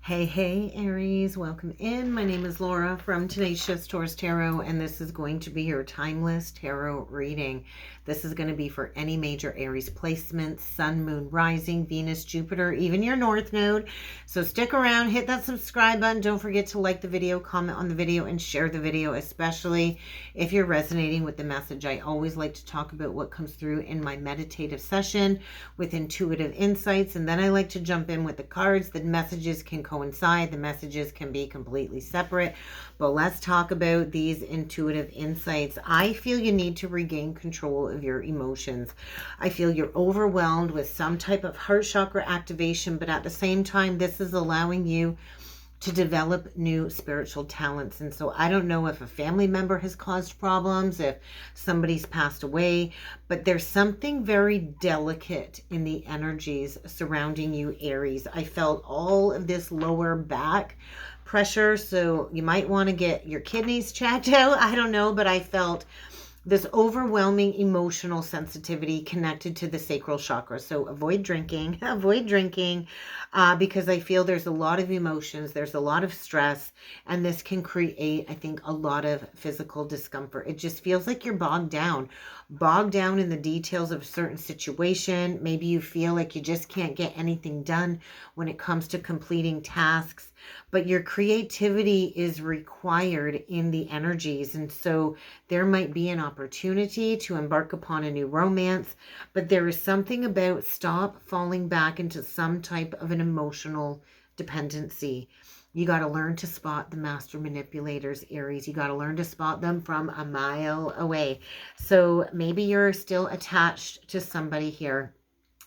Hey, Aries, welcome in. My name is Laura from Tenacious Taurus Tarot, and this is going to be your timeless tarot reading. This is going to be for any major Aries placements, Sun, Moon, Rising, Venus, Jupiter, even your North Node. So stick around, hit that subscribe button. Don't forget to like the video, comment on the video, and share the video, especially if you're resonating with the message. I always like to talk about what comes through in my meditative session with intuitive insights, and then I like to jump in with the cards. The messages can coincide, the messages can be completely separate, but let's talk about these intuitive insights. I feel you need to regain control of your emotions. I feel you're overwhelmed with some type of heart chakra activation, but at the same time, this is allowing you to develop new spiritual talents. And so I don't know if a family member has caused problems, if somebody's passed away, but there's something very delicate in the energies surrounding you, Aries. I felt all of this lower back pressure, so you might want to get your kidneys checked out. I don't know, but I felt this overwhelming emotional sensitivity connected to the sacral chakra. So avoid drinking, because I feel there's a lot of emotions, there's a lot of stress, and this can create, I think, a lot of physical discomfort. It just feels like you're bogged down in the details of a certain situation. Maybe you feel like you just can't get anything done when it comes to completing tasks, but your creativity is required in the energies. And so there might be an opportunity to embark upon a new romance, but there is something about stop falling back into some type of an emotional dependency. You got to learn to spot the master manipulators, Aries. You got to learn to spot them from a mile away. So maybe you're still attached to somebody here,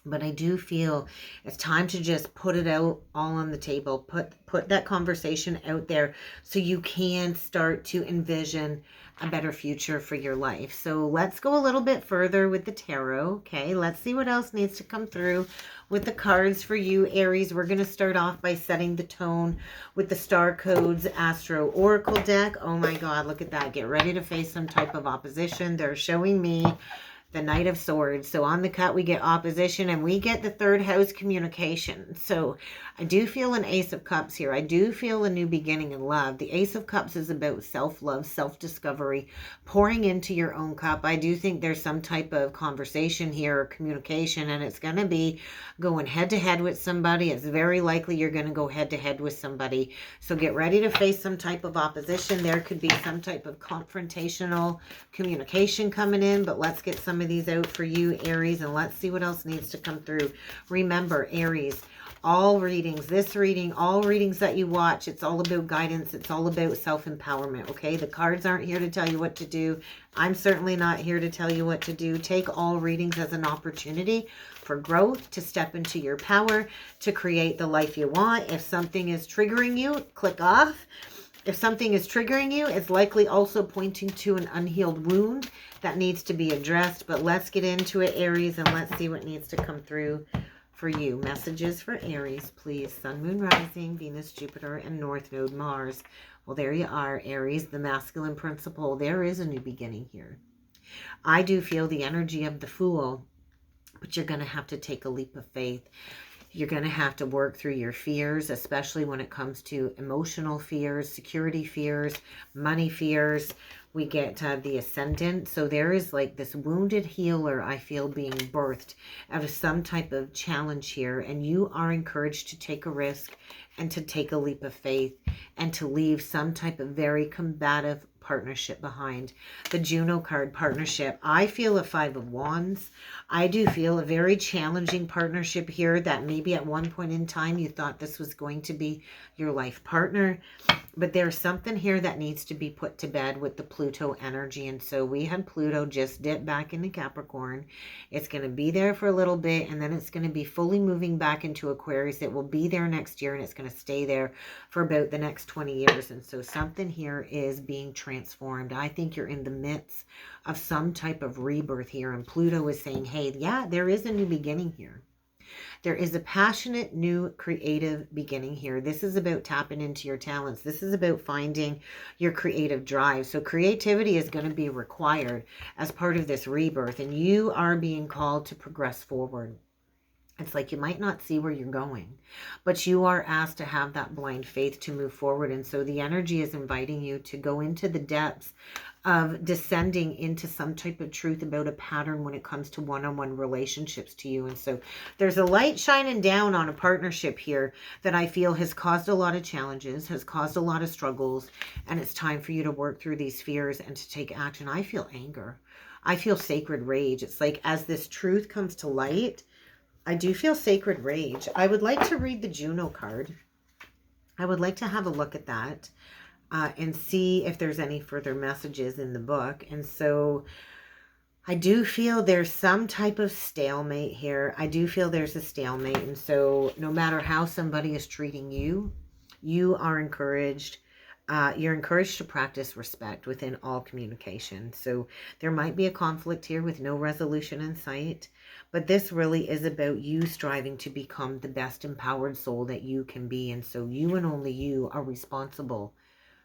but I do feel it's time to just put it out all on the table. Put that conversation out there so you can start to envision a better future for your life. So let's go a little bit further with the tarot. Okay, let's see what else needs to come through with the cards for you, Aries. We're going to start off by setting the tone with the Star Codes Astro Oracle deck. Oh my God, look at that. Get ready to face some type of opposition. They're showing me the Knight of Swords. So on the cut, we get opposition, and we get the third house, communication. So I do feel an Ace of Cups here. I do feel a new beginning in love. The Ace of Cups is about self-love, self-discovery, pouring into your own cup. I do think there's some type of conversation here or communication, and it's going to be going head-to-head with somebody. It's very likely you're going to go head-to-head with somebody. So get ready to face some type of opposition. There could be some type of confrontational communication coming in, but let's get some of these out for you, Aries, and let's see what else needs to come through. Remember, Aries, all readings, this reading, all readings that you watch, it's all about guidance. It's all about self-empowerment, okay? The cards aren't here to tell you what to do. I'm certainly not here to tell you what to do. Take all readings as an opportunity for growth, to step into your power, to create the life you want. If something is triggering you, click off. If something is triggering you, it's likely also pointing to an unhealed wound that needs to be addressed. But let's get into it, Aries, and let's see what needs to come through for you. Messages for Aries, please. Sun, Moon, Rising, Venus, Jupiter, and North Node, Mars. Well, there you are, Aries, the masculine principle. There is a new beginning here. I do feel the energy of the Fool, but you're going to have to take a leap of faith. You're going to have to work through your fears, especially when it comes to emotional fears, security fears, money fears. We get the Ascendant. So there is like this wounded healer, I feel, being birthed out of some type of challenge here. And you are encouraged to take a risk and to take a leap of faith and to leave some type of very combative partnership behind. The Juno card, partnership. I feel a Five of Wands. I do feel a very challenging partnership here that maybe at one point in time you thought this was going to be your life partner. But there's something here that needs to be put to bed with the Pluto energy. And so we had Pluto just dip back into Capricorn. It's going to be there for a little bit, and then it's going to be fully moving back into Aquarius. It will be there next year, and it's going to stay there for about the next 20 years. And so something here is being transformed. I think you're in the midst of some type of rebirth here. And Pluto is saying, hey, yeah, there is a new beginning here. There is a passionate, new, creative beginning here. This is about tapping into your talents. This is about finding your creative drive. So creativity is going to be required as part of this rebirth, and you are being called to progress forward. It's like you might not see where you're going, but you are asked to have that blind faith to move forward. And so the energy is inviting you to go into the depths of descending into some type of truth about a pattern when it comes to one-on-one relationships to you. And so there's a light shining down on a partnership here that I feel has caused a lot of challenges, has caused a lot of struggles, and it's time for you to work through these fears and to take action. I feel anger. I feel sacred rage. It's like as this truth comes to light, I do feel sacred rage. I would like to read the Juno card. I would like to have a look at that and see if there's any further messages in the book. And so I do feel there's some type of stalemate here. I do feel there's a stalemate. And so no matter how somebody is treating you, you are encouraged. You're encouraged to practice respect within all communication. So there might be a conflict here with no resolution in sight, but this really is about you striving to become the best empowered soul that you can be. And so you and only you are responsible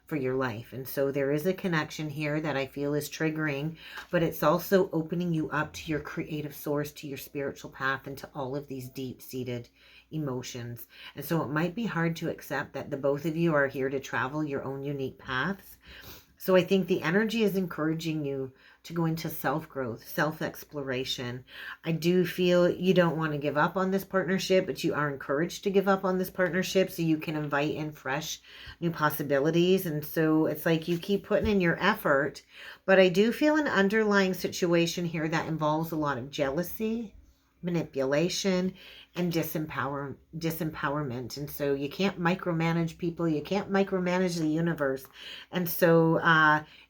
for your life. And so there is a connection here that I feel is triggering, but it's also opening you up to your creative source, to your spiritual path, and to all of these deep-seated emotions. And so it might be hard to accept that the both of you are here to travel your own unique paths. So I think the energy is encouraging you to go into self-growth, self-exploration. I do feel you don't want to give up on this partnership, but you are encouraged to give up on this partnership so you can invite in fresh new possibilities. And so it's like you keep putting in your effort, but I do feel an underlying situation here that involves a lot of jealousy, manipulation, and disempowerment. And so you can't micromanage people. You can't micromanage the universe. And so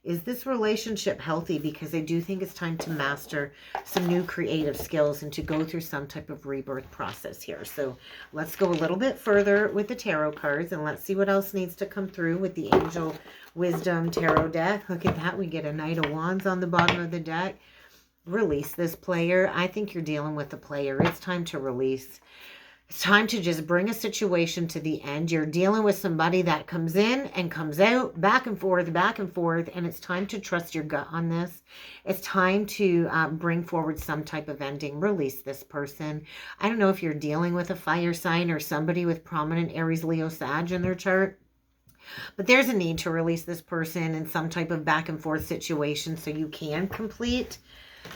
is this relationship healthy? Because I do think it's time to master some new creative skills and to go through some type of rebirth process here. So let's go a little bit further with the tarot cards and let's see what else needs to come through with the Angel Wisdom Tarot deck. Look at that. We get a Knight of Wands on the bottom of the deck. Release this player. I think you're dealing with a player. It's time to release. It's time to just bring a situation to the end. You're dealing with somebody that comes in and comes out, back and forth, and it's time to trust your gut on this. It's time to bring forward some type of ending. Release this person. I don't know if you're dealing with a fire sign or somebody with prominent Aries, Leo, Sag in their chart, but there's a need to release this person in some type of back and forth situation so you can complete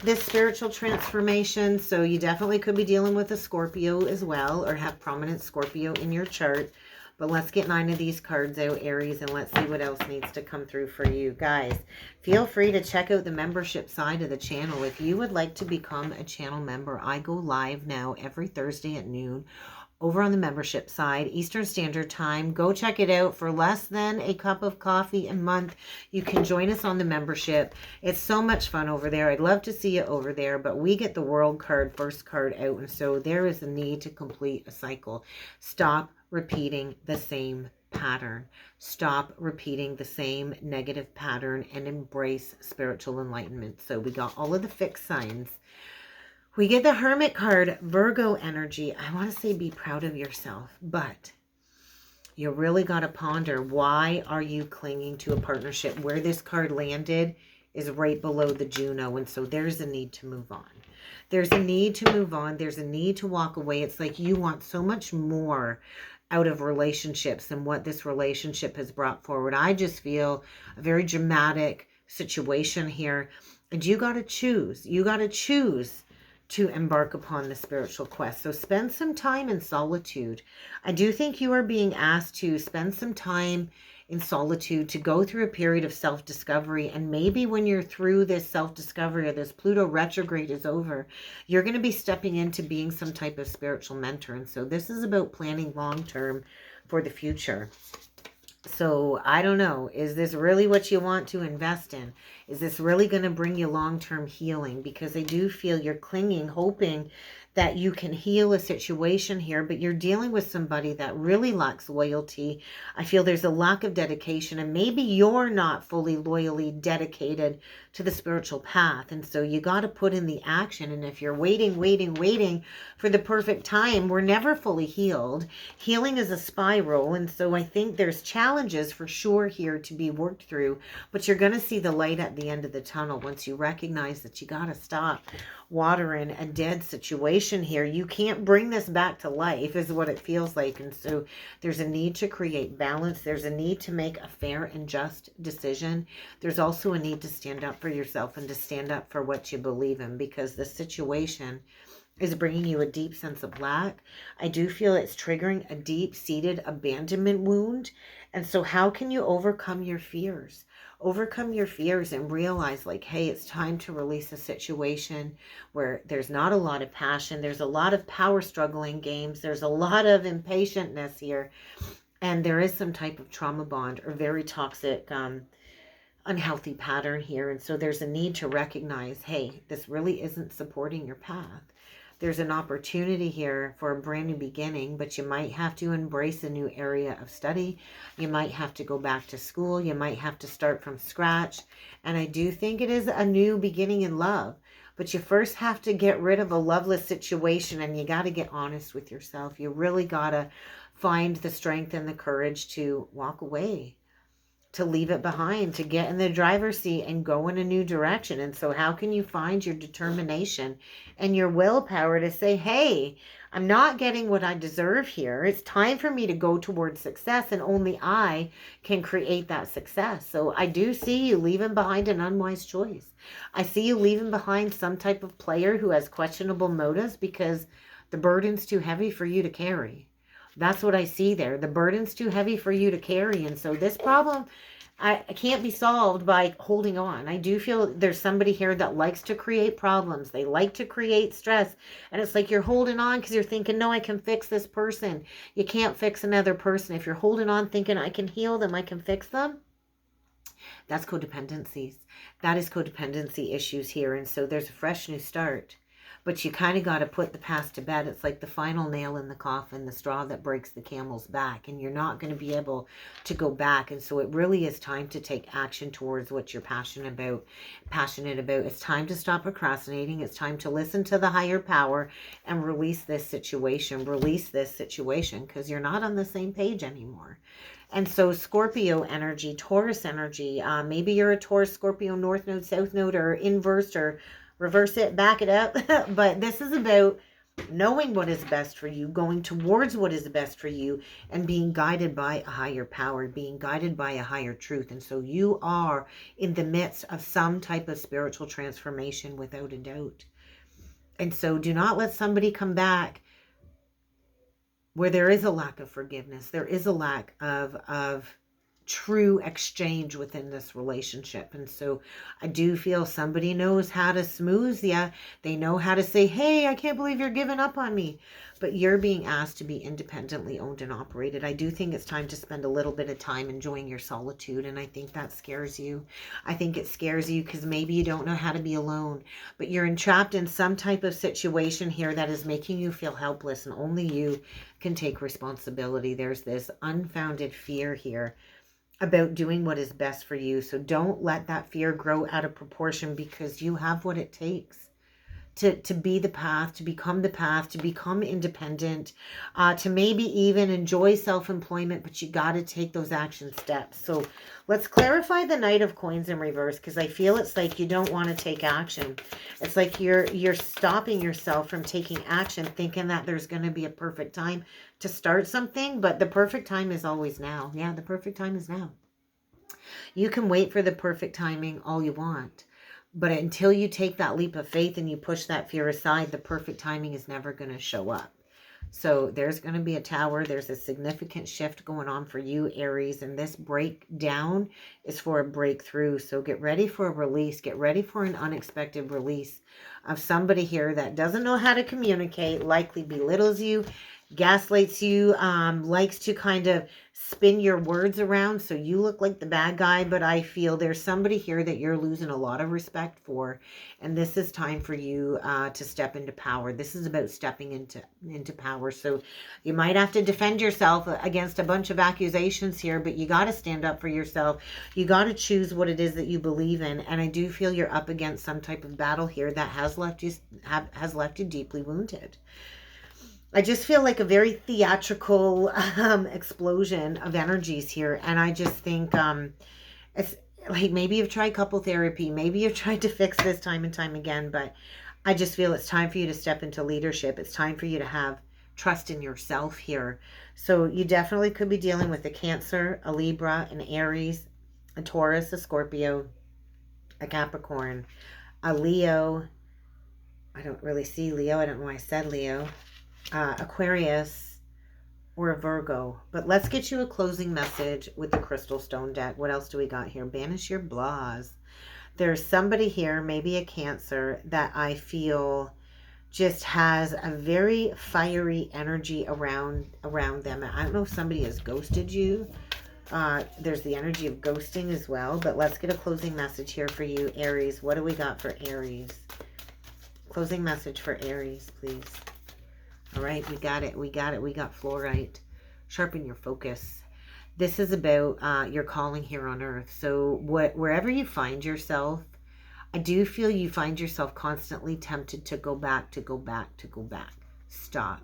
this spiritual transformation. So you definitely could be dealing with a Scorpio as well, or have prominent Scorpio in your chart. But let's get 9 of these cards out, Aries, and let's see what else needs to come through for you guys. Feel free to check out the membership side of the channel. If you would like to become a channel member, I go live now every Thursday at noon over on the membership side, Eastern Standard Time. Go check it out for less than a cup of coffee a month. You can join us on the membership. It's so much fun over there. I'd love to see you over there, but we get the world card, first card out, and so there is a need to complete a cycle. Stop repeating the same pattern. Stop repeating the same negative pattern and embrace spiritual enlightenment. So we got all of the fixed signs. We get the Hermit card, Virgo energy. I want to say be proud of yourself, but you really got to ponder, why are you clinging to a partnership? Where this card landed is right below the Juno, and so there's a need to move on. There's a need to move on. There's a need to walk away. It's like you want so much more out of relationships than what this relationship has brought forward. I just feel a very dramatic situation here, and you got to choose. You got to choose to embark upon the spiritual quest. So spend some time in solitude. I do think you are being asked to spend some time in solitude, to go through a period of self-discovery. And maybe when you're through this self-discovery, or this Pluto retrograde is over, you're going to be stepping into being some type of spiritual mentor. And so this is about planning long-term for the future. So I don't know, is this really what you want to invest in? Is this really going to bring you long-term healing? Because I do feel you're clinging, hoping that you can heal a situation here, but you're dealing with somebody that really lacks loyalty. I feel there's a lack of dedication, and maybe you're not fully loyally dedicated to the spiritual path. And so you got to put in the action. And if you're waiting for the perfect time, we're never fully healed. Healing is a spiral. And so I think there's challenges for sure here to be worked through, but you're going to see the light at the end of the tunnel once you recognize that you got to stop watering a dead situation here. You can't bring this back to life is what it feels like. And so there's a need to create balance. There's a need to make a fair and just decision. There's also a need to stand up for yourself and to stand up for what you believe in, because the situation is bringing you a deep sense of lack. I do feel it's triggering a deep-seated abandonment wound. And so how can you overcome your fears? Overcome your fears and realize, like, hey, it's time to release a situation where there's not a lot of passion. There's a lot of power struggling games. There's a lot of impatientness here. And there is some type of trauma bond or very toxic, unhealthy pattern here. And so there's a need to recognize, hey, this really isn't supporting your path. There's an opportunity here for a brand new beginning, but you might have to embrace a new area of study. You might have to go back to school. You might have to start from scratch. And I do think it is a new beginning in love. But you first have to get rid of a loveless situation, and you got to get honest with yourself. You really got to find the strength and the courage to walk away, to leave it behind, to get in the driver's seat and go in a new direction. And so how can you find your determination and your willpower to say, hey, I'm not getting what I deserve here. It's time for me to go towards success, and only I can create that success. So I do see you leaving behind an unwise choice. I see you leaving behind some type of player who has questionable motives because the burden's too heavy for you to carry. That's what I see there. The burden's too heavy for you to carry. And so this problem, I can't be solved by holding on. I do feel there's somebody here that likes to create problems. They like to create stress. And it's like you're holding on because you're thinking, no, I can fix this person. You can't fix another person. If you're holding on thinking, I can heal them, I can fix them, that's codependencies. That is codependency issues here. And so there's a fresh new start. But you kind of got to put the past to bed. It's like the final nail in the coffin, the straw that breaks the camel's back. And you're not going to be able to go back. And so it really is time to take action towards what you're passionate about. It's time to stop procrastinating. It's time to listen to the higher power and release this situation. Because you're not on the same page anymore. And so Scorpio energy, Taurus energy, maybe you're a Taurus, Scorpio, North Node, South Node, or inverse, or reverse it, back it up. But this is about knowing what is best for you, going towards what is best for you, and being guided by a higher power, being guided by a higher truth. And so you are in the midst of some type of spiritual transformation without a doubt. And so do not let somebody come back where there is a lack of forgiveness. There is a lack of true exchange within this relationship. And so I do feel somebody knows how to smooth you. They know how to say, hey, I can't believe you're giving up on me. But you're being asked to be independently owned and operated. I do think it's time to spend a little bit of time enjoying your solitude. And I think that scares you. I think it scares you because maybe you don't know how to be alone. But you're entrapped in some type of situation here that is making you feel helpless. And only you can take responsibility. There's this unfounded fear here about doing what is best for you. So don't let that fear grow out of proportion, because you have what it takes to be the path, to become independent, to maybe even enjoy self-employment, but you got to take those action steps. So let's clarify the Knight of Coins in reverse, because I feel it's like you don't want to take action. It's like you're stopping yourself from taking action, thinking that there's going to be a perfect time to start something, but the perfect time is always now. Yeah, the perfect time is now. You can wait for the perfect timing all you want, but until you take that leap of faith and you push that fear aside, the perfect timing is never going to show up. So there's going to be a tower. There's a significant shift going on for you, Aries, and this breakdown is for a breakthrough. So get ready for a release. Get ready for an unexpected release of somebody here that doesn't know how to communicate, likely belittles you, gaslights you, likes to kind of spin your words around so you look like the bad guy. But I feel there's somebody here that you're losing a lot of respect for, and this is time for you to step into power. This is about stepping into power. So you might have to defend yourself against a bunch of accusations here, but you got to stand up for yourself. You got to choose what it is that you believe in. And I do feel you're up against some type of battle here that has left you deeply wounded. I just feel like a very theatrical explosion of energies here. And I just think it's like maybe you've tried couple therapy. Maybe you've tried to fix this time and time again. But I just feel it's time for you to step into leadership. It's time for you to have trust in yourself here. So you definitely could be dealing with a Cancer, a Libra, an Aries, a Taurus, a Scorpio, a Capricorn, a Leo. I don't really see Leo. I don't know why I said Leo. Aquarius, or a Virgo. But let's get you a closing message with the Crystal Stone deck. What else do we got here? Banish your blahs. There's somebody here, maybe a Cancer, that I feel just has a very fiery energy around them. I don't know if somebody has ghosted you. There's the energy of ghosting as well. But let's get a closing message here for you, Aries. What do we got for Aries? Closing message for Aries, please. All right, we got it. We got it. We got fluorite. Sharpen your focus. This is about your calling here on earth. So wherever you find yourself, I do feel you find yourself constantly tempted to go back, to go back, to go back. Stop.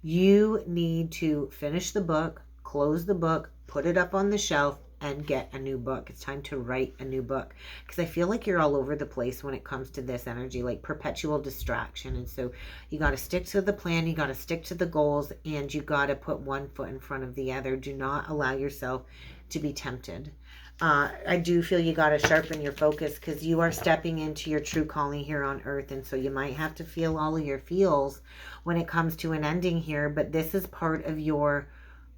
You need to finish the book, close the book, put it up on the shelf, and get a new book. It's time to write a new book, because I feel like you're all over the place when it comes to this energy, like perpetual distraction. And so you got to stick to the plan, you got to stick to the goals, and you got to put one foot in front of the other. Do not allow yourself to be tempted. I do feel you got to sharpen your focus, because you are stepping into your true calling here on earth. And so you might have to feel all of your feels when it comes to an ending here, but this is part of your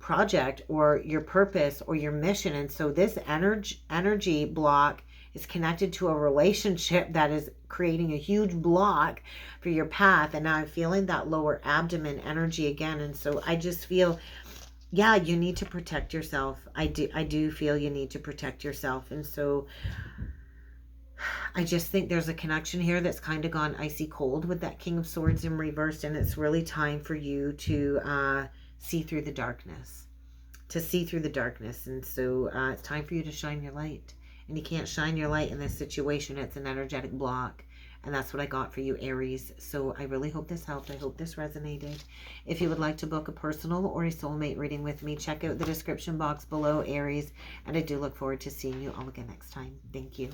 project or your purpose or your mission. And so this energy block is connected to a relationship that is creating a huge block for your path. And now I'm feeling that lower abdomen energy again. And so I just feel, yeah, you need to protect yourself. I do feel you need to protect yourself. And so I just think there's a connection here that's kind of gone icy cold with that King of Swords in reversed. And it's really time for you to see through the darkness, and so it's time for you to shine your light. And you can't shine your light in this situation. It's an energetic block, and that's what I got for you, Aries. So I really hope this helped. I hope this resonated. If you would like to book a personal or a soulmate reading with me, check out the description box below, Aries, and I do look forward to seeing you all again next time. Thank you.